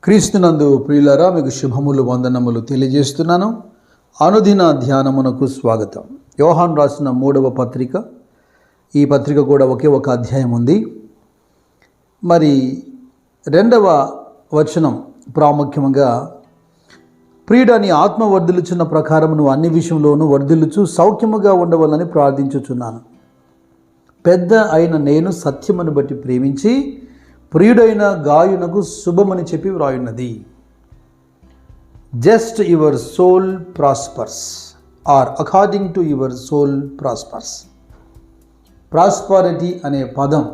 క్రీస్తునందు ప్రియులారా, మీకు శుభములు వందనములు తెలియజేస్తున్నాను. అనుదిన ధ్యానమునకు స్వాగతం. యోహాను రాసిన 3వ పత్రిక. ఈ పత్రిక కూడా ఒకే ఒక అధ్యాయం ఉంది. మరి 2వ వచనం ప్రాముఖ్యంగా, ప్రియుడా, నీ ఆత్మ వర్ధిల్లుచున్న ప్రకారం నువ్వు అన్ని విషయంలోనూ వర్ధిల్లుచు సౌఖ్యముగా ఉండవాలని ప్రార్థించుచున్నాను. పెద్ద అయిన నేను సత్యమును బట్టి ప్రేమించి ప్రియుడైన గాయునకు శుభమని చెప్పి వ్రాయున్నది. Just your soul prospers, or according to your soul prospers. Prosperity అనే పదం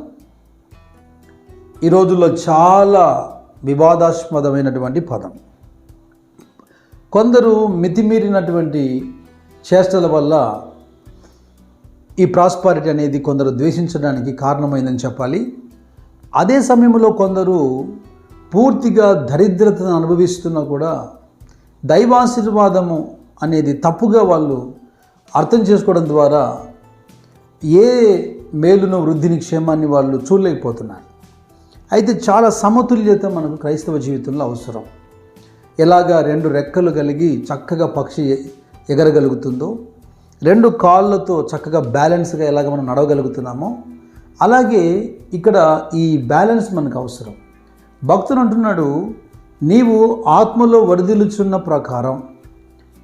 ఈ రోజుల్లో చాలా వివాదాస్పదమైనటువంటి పదం. కొందరు మితిమీరినటువంటి చేష్టల వల్ల ఈ ప్రాస్పరిటీ అనేది కొందరు ద్వేషించడానికి కారణమైందని చెప్పాలి. అదే సమయంలో కొందరు పూర్తిగా దరిద్రతను అనుభవిస్తున్నా కూడా దైవాశీర్వాదము అనేది తప్పుగా వాళ్ళు అర్థం చేసుకోవడం ద్వారా ఏ మేలును, వృద్ధిని, క్షేమాన్ని వాళ్ళు చూడలేకపోతున్నారు. అయితే చాలా సమతుల్యత మనకు క్రైస్తవ జీవితంలో అవసరం. ఎలాగా 2 రెక్కలు కలిగి చక్కగా పక్షి ఎగరగలుగుతుందో, 2 కాళ్ళతో చక్కగా బ్యాలెన్స్గా ఎలాగ మనం నడవగలుగుతున్నామో, అలాగే ఇక్కడ ఈ బ్యాలెన్స్ మనకు అవసరం. భక్తుడు అంటున్నాడు, నీవు ఆత్మలో వర్ధిల్లుచున్న ప్రకారం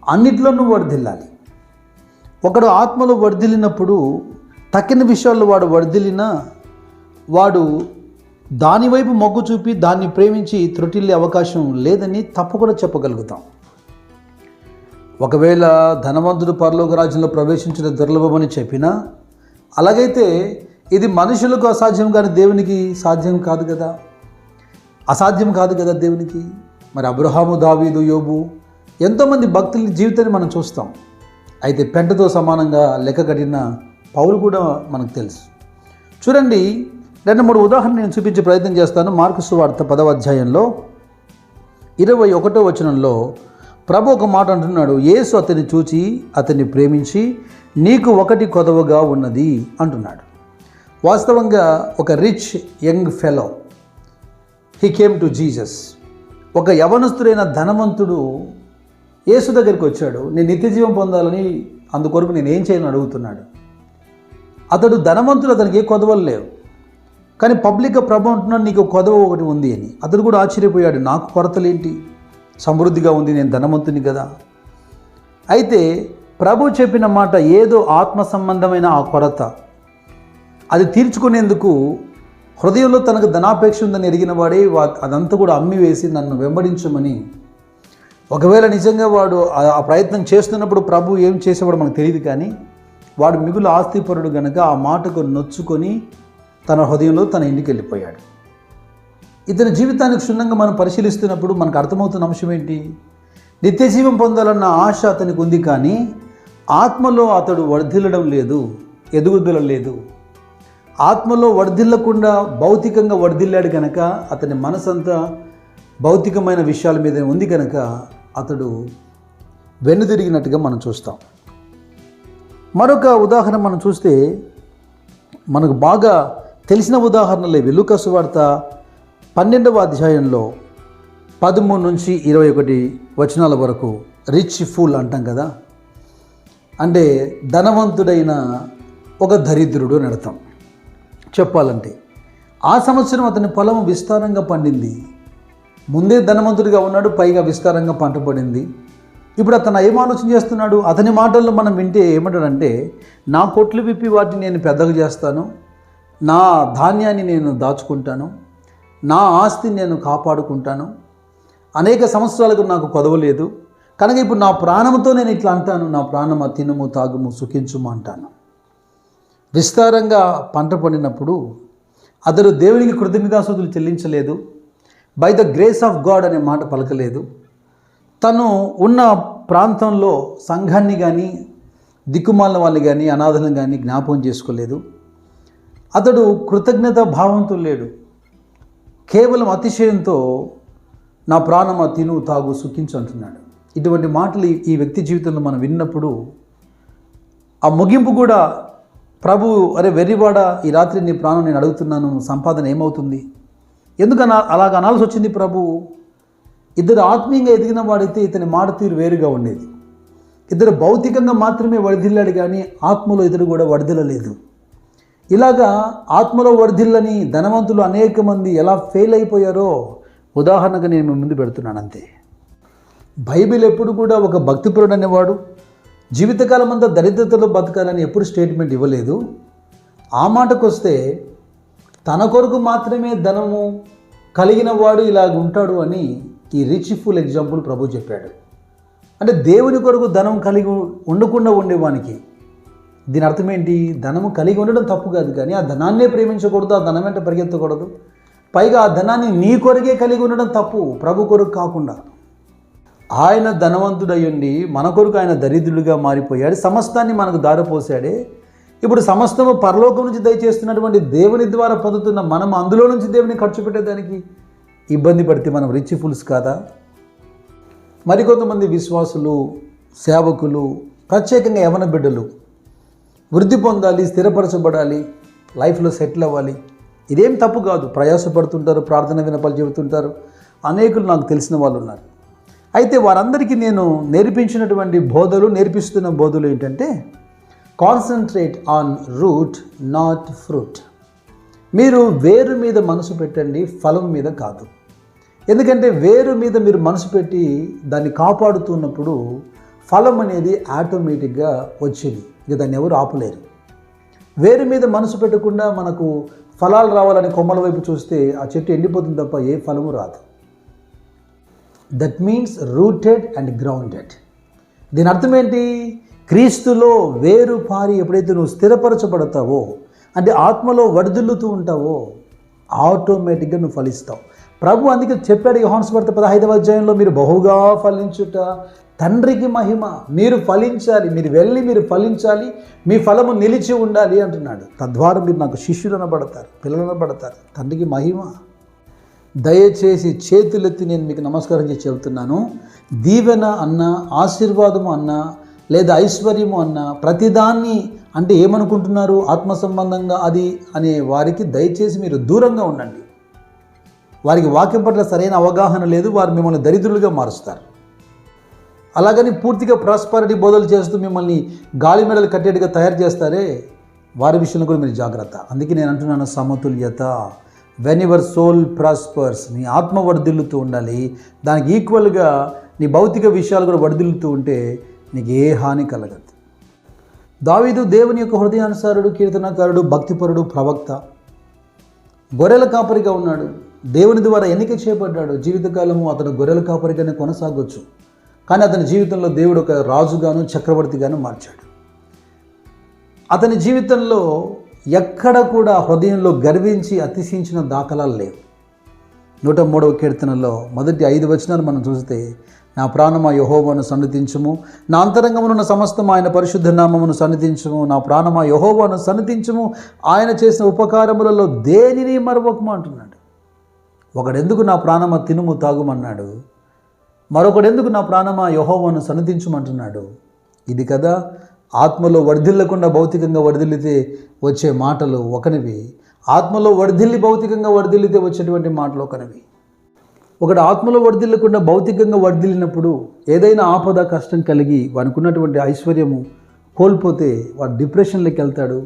అన్నిట్లో నువ్వు వర్ధిల్లాలి. ఒకడు ఆత్మలో వర్ధిల్లినప్పుడు తక్కిన విషయాల్లో వాడు వర్ధిల్లినా వాడు దానివైపు మొగ్గు చూపి దాన్ని ప్రేమించి త్రుటిల్లే అవకాశం లేదని తప్పకుండా చెప్పగలుగుతాం. ఒకవేళ ధనవంతుడు పరలోక రాజ్యంలో ప్రవేశించడం దుర్లభమని చెప్పినా, అలాగైతే ఇది మనుషులకు అసాధ్యం కానీ దేవునికి సాధ్యం కాదు కదా, అసాధ్యం కాదు కదా దేవునికి. మరి అబ్రహాము, దావీదు, యోబు, ఎంతోమంది భక్తుల జీవితాన్ని మనం చూస్తాం. అయితే పెంటతో సమానంగా లెక్క కట్టిన పౌలు కూడా మనకు తెలుసు. చూడండి, 2-3 ఉదాహరణ నేను చూపించే ప్రయత్నం చేస్తాను. మార్కు సువార్త 10వ అధ్యాయంలో 21వ వచనంలో ప్రభు ఒక మాట అంటున్నాడు. యేసు అతన్ని చూచి అతన్ని ప్రేమించి నీకు ఒకటి కొదవగా ఉన్నది అంటున్నాడు. వాస్తవంగా ఒక rich young fellow he came to Jesus. ఒక యవనస్తుడైన ధనవంతుడు యేసు దగ్గరికి వచ్చాడు. నేను నిత్యజీవం పొందాలని, అందుకొరకు నేను ఏం చేయను అడుగుతున్నాడు. అతడు ధనవంతుడు, అతనికి ఏ కొదవలు లేవు. కానీ పబ్లిక్గా ప్రభు అంటున్నాడు, నీకు కొదవ ఒకటి ఉంది అని. అతడు కూడా ఆశ్చర్యపోయాడు, నాకు కొరతలేంటి, సమృద్ధిగా ఉంది, నేను ధనవంతుని కదా. అయితే ప్రభు చెప్పిన మాట ఏదో ఆత్మ సంబంధమైన ఆ కొరత, అది తీర్చుకునేందుకు హృదయంలో తనకు ధనాపేక్ష ఉందని ఎరిగిన వాడే అదంతా కూడా అమ్మి వేసి నన్ను వెంబడించమని. ఒకవేళ నిజంగా వాడు ఆ ప్రయత్నం చేస్తున్నప్పుడు ప్రభు ఏం చేసేవాడు మనకు తెలియదు, కానీ వాడు మిగులు ఆస్తిపరుడు గనక ఆ మాటకు నొచ్చుకొని తన హృదయంలో తన ఇంటికి వెళ్ళిపోయాడు. ఇతని జీవితానికి క్షుణ్ణంగా మనం పరిశీలిస్తున్నప్పుడు మనకు అర్థమవుతున్న అంశం ఏంటి? నిత్యజీవం పొందాలన్న ఆశ అతనికి ఉంది, కానీ ఆత్మలో అతడు వర్ధిల్లడం లేదు, ఎదుగుదల లేదు. ఆత్మలో వర్ధిల్లకుండా భౌతికంగా వర్ధిల్లాడు కనుక అతని మనసంతా భౌతికమైన విషయాల మీద ఉంది కనుక అతడు వెన్నుదిరిగినట్టుగా మనం చూస్తాం. మరొక ఉదాహరణ మనం చూస్తే మనకు బాగా తెలిసిన ఉదాహరణలే. లూకా సువార్త 12వ అధ్యాయంలో 13 నుంచి 21 వచనాల వరకు రిచ్ ఫూల్ అంటాం కదా, అంటే ధనవంతుడైన ఒక దరిద్రుడు అని అర్థం. చెప్పాలంటే ఆ సంవత్సరం అతని పొలం విస్తారంగా పండింది. ముందే ధనవంతుడిగా ఉన్నాడు, పైగా విస్తారంగా పంట పడింది. ఇప్పుడు అతను ఏం ఆలోచన చేస్తున్నాడు? అతని మాటల్లో మనం వింటే ఏమంటాడంటే, నా కొట్లు విప్పి వాటిని నేను పెద్దగా చేస్తాను, నా ధాన్యాన్ని నేను దాచుకుంటాను, నా ఆస్తిని నేను కాపాడుకుంటాను, అనేక సంవత్సరాలకు నాకు కొదవలేదు కనుక ఇప్పుడు నా ప్రాణంతో నేను ఇట్లా అంటాను, నా ప్రాణమా తినుము తాగుము సుఖించుము అంటాను. విస్తారంగా పంట పండినప్పుడు అతడు దేవునికి కృతజ్ఞతాస్తుతులు చెల్లించలేదు. By the grace of God అనే మాట పలకలేదు. తను ఉన్న ప్రాంతంలో సంఘాన్ని కానీ, దిక్కుమాలిన వాళ్ళని కానీ, అనాథలను కానీ జ్ఞాపకం చేసుకోలేదు. అతడు కృతజ్ఞత భావంతో లేడు. కేవలం అతిశయంతో నా ప్రాణమా తిను తాగు సుఖించు అంటున్నాడు. ఇటువంటి మాటలు ఈ వ్యక్తి జీవితంలో మనం విన్నప్పుడు ఆ ముగింపు కూడా, ప్రభు అరే వెర్రివాడ, ఈ రాత్రి నీ ప్రాణం నేను అడుగుతున్నాను, సంపాదన ఏమవుతుంది, ఎందుకు అలాగ అనాల్సి వచ్చింది ప్రభు? ఇద్దరు ఆత్మీయంగా ఎదిగిన వాడైతే ఇతని మాట తీరు వేరుగా ఉండేది. ఇద్దరు భౌతికంగా మాత్రమే వర్ధిల్లాడు, కానీ ఆత్మలో ఇద్దరు కూడా వర్ధిల్లలేదు. ఇలాగా ఆత్మలో వర్ధిల్లని ధనవంతులు అనేక మంది ఎలా ఫెయిల్ అయిపోయారో ఉదాహరణగా నేను మీ ముందు పెడుతున్నాను అంతే. బైబిల్ ఎప్పుడు కూడా ఒక భక్తిపరుడు అనేవాడు జీవితకాలం అంతా దరిద్రతలో బతకాలని ఎప్పుడు స్టేట్మెంట్ ఇవ్వలేదు. ఆ మాటకు వస్తే తన కొరకు మాత్రమే ధనము కలిగిన వాడు ఇలాగ ఉంటాడు అని ఈ రిచ్ ఫుల్ ఎగ్జాంపుల్ ప్రభు చెప్పాడు. అంటే దేవుని కొరకు ధనం కలిగి ఉండకుండా ఉండేవానికి. దీని అర్థం ఏంటి? ధనము కలిగి ఉండడం తప్పు కాదు, కానీ ఆ ధనాన్నే ప్రేమించకూడదు, ఆ ధనం వెంట పరిగెత్తకూడదు. పైగా ఆ ధనాన్ని నీ కొరకే కలిగి ఉండడం తప్పు, ప్రభు కొరకు కాకుండా. ఆయన ధనవంతుడయ్యుండి మన కొరకు ఆయన దరిద్రుడిగా మారిపోయాడు, సమస్తాన్ని మనకు దారిపోసాడే. ఇప్పుడు సమస్తము పరలోకం నుంచి దయచేస్తున్నటువంటి దేవుని ద్వారా పొందుతున్న మనం అందులో నుంచి దేవుని ఖర్చు పెట్టేదానికి ఇబ్బంది పడితే మనం రిచ్ ఫుల్స్ కాదా? మరికొంతమంది విశ్వాసులు, సేవకులు, ప్రత్యేకంగా యవన బిడ్డలు వృద్ధి పొందాలి, స్థిరపరచబడాలి, లైఫ్లో సెటిల్ అవ్వాలి. ఇదేం తప్పు కాదు. ప్రయాసపడుతుంటారు, ప్రార్థన వినపాలు చెబుతుంటారు, అనేకులు నాకు తెలిసిన వాళ్ళు ఉన్నారు. అయితే వారందరికీ నేను నేర్పిస్తున్న బోధలు ఏంటంటే, concentrate on root not fruit. మీరు వేరు మీద మనసు పెట్టండి, ఫలం మీద కాదు. ఎందుకంటే వేరు మీద మీరు మనసు పెట్టి దాన్ని కాపాడుతున్నప్పుడు ఫలం అనేది ఆటోమేటిక్గా వచ్చేది, ఇక దాన్ని ఎవరు ఆపలేరు. వేరు మీద మనసు పెట్టకుండా మనకు ఫలాలు రావాలని కొమ్మల వైపు చూస్తే ఆ చెట్టు ఎండిపోతుంది తప్ప ఏ ఫలము రాదు. That means rooted and grounded. దీని అర్థం ఏంటి? క్రీస్తులో వేరు పారి ఎప్పుడైతే నువ్వు స్థిరపరచబడతావో, అంటే ఆత్మలో వర్ధిల్లుతూ ఉంటావో, ఆటోమేటిక్గా నువ్వు ఫలిస్తావు. ప్రభు అందుకే చెప్పాడు యోహాను సువార్త 15వ అధ్యాయంలో, మీరు బహుగా ఫలించుట తండ్రికి మహిమ. మీరు ఫలించాలి, మీరు వెళ్ళి మీరు ఫలించాలి, మీ ఫలము నిలిచి ఉండాలి అంటున్నాడు. తద్వారా మీరు నాకు శిష్యులు అనబడతారు, పిల్లలు అనబడతారు. తండ్రికి మహిమ. దయచేసి చేతులెత్తి నేను మీకు నమస్కారం చేసి చెబుతున్నాను, దీవెన అన్న, ఆశీర్వాదము అన్న, లేదా ఐశ్వర్యము అన్న ప్రతిదాన్ని అంటే ఏమనుకుంటున్నారు? ఆత్మ సంబంధంగా అది అనే వారికి దయచేసి మీరు దూరంగా ఉండండి. వారికి వాక్యం పట్ల సరైన అవగాహన లేదు, వారు మిమ్మల్ని దరిద్రులుగా మారుస్తారు. అలాగని పూర్తిగా ప్రాస్పరిటీ బోధలు చేస్తూ మిమ్మల్ని గాలి మెడలు కట్టేట్టుగా తయారు చేస్తారే, వారి విషయంలో కూడా మీరు జాగ్రత్త. అందుకే నేను అంటున్నాను, సమతుల్యత. వెన్ యువర్ సోల్ ప్రాస్పర్స్, నీ ఆత్మ వర్ధిల్లుతూ ఉండాలి, దానికి ఈక్వల్గా నీ భౌతిక విషయాలు కూడా వర్ధిల్లుతూ ఉంటే నీకు ఏ హాని కలగదు. దావీదు దేవుని యొక్క హృదయానుసారుడు, కీర్తనకారుడు, భక్తిపరుడు, ప్రవక్త. గొర్రెల కాపరిగా ఉన్నాడు, దేవుని ద్వారా ఎన్నిక చేయబడ్డాడు. జీవితకాలము అతను గొర్రెల కాపరిగానే కొనసాగొచ్చు, కానీ అతని జీవితంలో దేవుడు ఒక రాజుగాను చక్రవర్తిగాను మార్చాడు. అతని జీవితంలో ఎక్కడ కూడా హృదయంలో గర్వించి అతిశయించిన దాఖలాలు లేవు. 103వ కీర్తనలో మొదటి 5 వచనాలు మనం చూస్తే, నా ప్రాణమా యెహోవాను సన్నిధించుము, నా అంతరంగమునున్న సమస్తం ఆయన పరిశుద్ధ నామమును సన్నిధించుము. నా ప్రాణమా యెహోవాను సన్నిధించుము, ఆయన చేసిన ఉపకారములలో దేనిని మరవకము అంటున్నాడు. ఒకడెందుకు నా ప్రాణమా తినుము తాగుమన్నాడు, మరొకడెందుకు నా ప్రాణమా యెహోవాను సన్నిధించుమంటున్నాడు. ఇది కదా ఆత్మలో వర్ధిల్లకుండా భౌతికంగా వర్ధిల్లితే వచ్చే మాటలు ఒకనివి, ఆత్మలో వర్ధిల్లి భౌతికంగా వర్ధిల్లితే వచ్చేటువంటి మాటలు ఒకనివి. ఒకడు ఆత్మలో వర్ధిల్లకుండా భౌతికంగా వర్ధిల్లినప్పుడు ఏదైనా ఆపద కష్టం కలిగి వానుకున్నటువంటి ఐశ్వర్యము కోల్పోతే వాడు డిప్రెషన్లోకి వెళ్తాడు.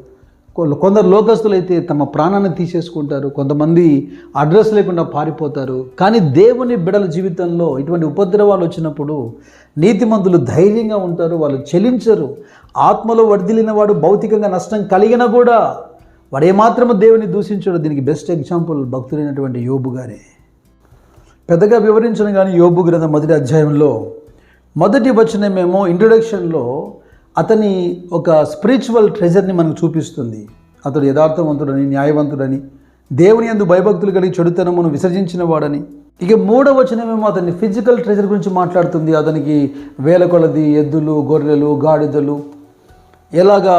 కొందరు లోకస్తులు అయితే తమ ప్రాణాన్ని తీసేసుకుంటారు, కొంతమంది అడ్రస్ లేకుండా పారిపోతారు. కానీ దేవుని బిడల జీవితంలో ఇటువంటి ఉపద్రవాలు వచ్చినప్పుడు నీతిమంతులు ధైర్యంగా ఉంటారు, వాళ్ళు చెలించరు. ఆత్మలో వర్ధిల్లిన వాడు భౌతికంగా నష్టం కలిగినా కూడా వాడు ఏమాత్రము దేవుని దూషించడు. దీనికి బెస్ట్ ఎగ్జాంపుల్ భక్తులైనటువంటి యోబు గారే. పెద్దగా వివరించను కానీ యోబు గ్రంథం 1వ అధ్యాయంలో 1వ వచనమేమో ఇంట్రొడక్షన్లో అతని ఒక స్పిరిచువల్ ట్రెజర్ని మనకు చూపిస్తుంది. అతడు యథార్థవంతుడని, న్యాయవంతుడని, దేవుని యందు భయభక్తులు కలిగి చెడుతనమును విసర్జించిన వాడని. ఇక 3వ వచనమేమో అతని ఫిజికల్ ట్రెజర్ గురించి మాట్లాడుతుంది. అతనికి వేల కొలది ఎద్దులు, గొర్రెలు, గాడిదలు, ఎలాగా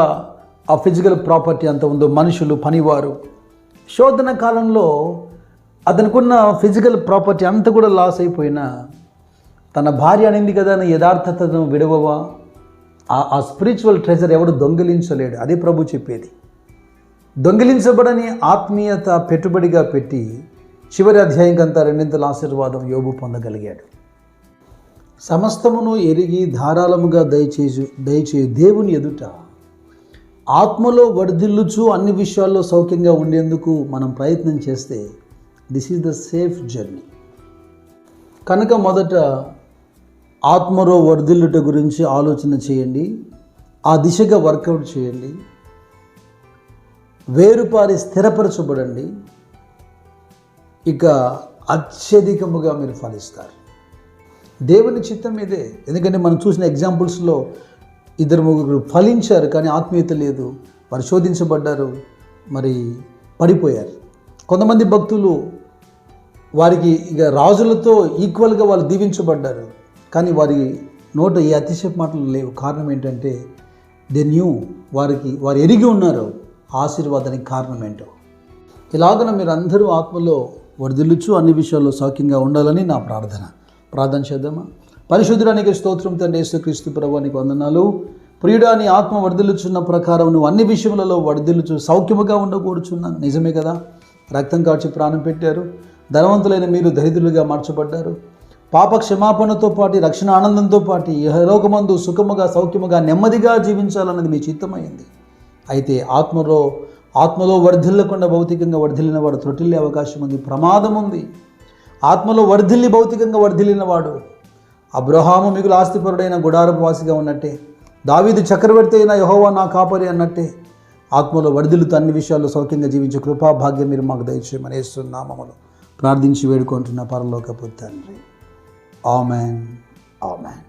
ఆ ఫిజికల్ ప్రాపర్టీ అంత ఉందో, మనుషులు, పనివారు. శోధన కాలంలో అతనికున్న ఫిజికల్ ప్రాపర్టీ అంతా కూడా లాస్ అయిపోయినా తన భార్య అనింది కదా, నా యథార్థతను విడవవా. ఆ స్పిరిచువల్ ట్రెజర్ ఎవడు దొంగిలించలేడు. అదే ప్రభు చెప్పేది. దొంగిలించబడని ఆత్మీయత పెట్టుబడిగా పెట్టి చివరి అధ్యాయం కంతా 2 ఆశీర్వాదం యోబు పొందగలిగాడు. సమస్తమును ఎరిగి ధారాళముగా దయచేయు దేవుని ఎదుట ఆత్మలో వర్ధిల్లుచు అన్ని విషయాల్లో సౌఖ్యంగా ఉండేందుకు మనం ప్రయత్నం చేస్తే this is the safe journey. కనుక మొదట ఆత్మలో వర్ధిల్లుట గురించి ఆలోచన చేయండి, ఆ దిశగా వర్కౌట్ చేయండి, వేరుపారి స్థిరపరచబడండి. ఇక అత్యధికముగా మీరు ఫలిస్తారు. దేవుని చిత్తం ఇదే. ఎందుకంటే మనం చూసిన ఎగ్జాంపుల్స్లో 2-3 ఫలించారు, కానీ ఆత్మీయత లేదు. వారు శోధించబడ్డారు, మరి పడిపోయారు. కొంతమంది భక్తులు వారికి ఇక రాజులతో ఈక్వల్గా వాళ్ళు దీవించబడ్డారు, కానీ వారి నోట ఏ అతిశయపు మాటలు లేవు. కారణం ఏంటంటే వారు ఎరిగి ఉన్నారు ఆశీర్వాదానికి కారణం ఏంటో. ఇలాగన మీరు అందరూ ఆత్మలో వర్ధిల్లుచు అన్ని విషయాల్లో సౌఖ్యంగా ఉండాలని నా ప్రార్థన చేద్దామా? పరిశుద్ధుడానికి స్తోత్రం తండ్రి. యేసుక్రీస్తు ప్రభువానికి వందనాలు. ప్రియుడా, నీ ఆత్మ వర్ధిల్లుచున్న ప్రకారం నువ్వు అన్ని విషయములలో వర్ధిల్లుచు సౌఖ్యముగా ఉండకూడుచున్నాను. నిజమే కదా? రక్తం కార్చి ప్రాణం పెట్టారు. ధనవంతులైన మీరు దరిద్రులుగా మార్చబడ్డారు. పాప క్షమాపణతో పాటు రక్షణ ఆనందంతో పాటు ఇహలోకమందు సుఖముగా సౌఖ్యముగా నెమ్మదిగా జీవించాలన్నది మీ చిత్తమైంది. అయితే ఆత్మలో వర్ధిల్లకుండా భౌతికంగా వర్ధిల్లిన వాడు త్రొటిల్లే అవకాశం ఉంది, ప్రమాదం ఉంది. ఆత్మలో వర్ధిల్లి భౌతికంగా వర్ధిల్లిన వాడు అబ్రహాము మిగులు ఆస్తిపరుడైన గుడారపు వాసిగా ఉన్నట్టే, దావీదు చక్రవర్తి అయిన యెహోవా నా కాపరి అన్నట్టే ఆత్మలో వర్ధిల్లుతూ అన్ని విషయాల్లో సౌఖ్యంగా జీవించే కృపా భాగ్యం మీరు మాకు దయచేయమని యేసు నామములో ప్రార్థించి వేడుకుంటున్న పరలోకపు తండ్రి. ఆమెన్. ఆమెన్.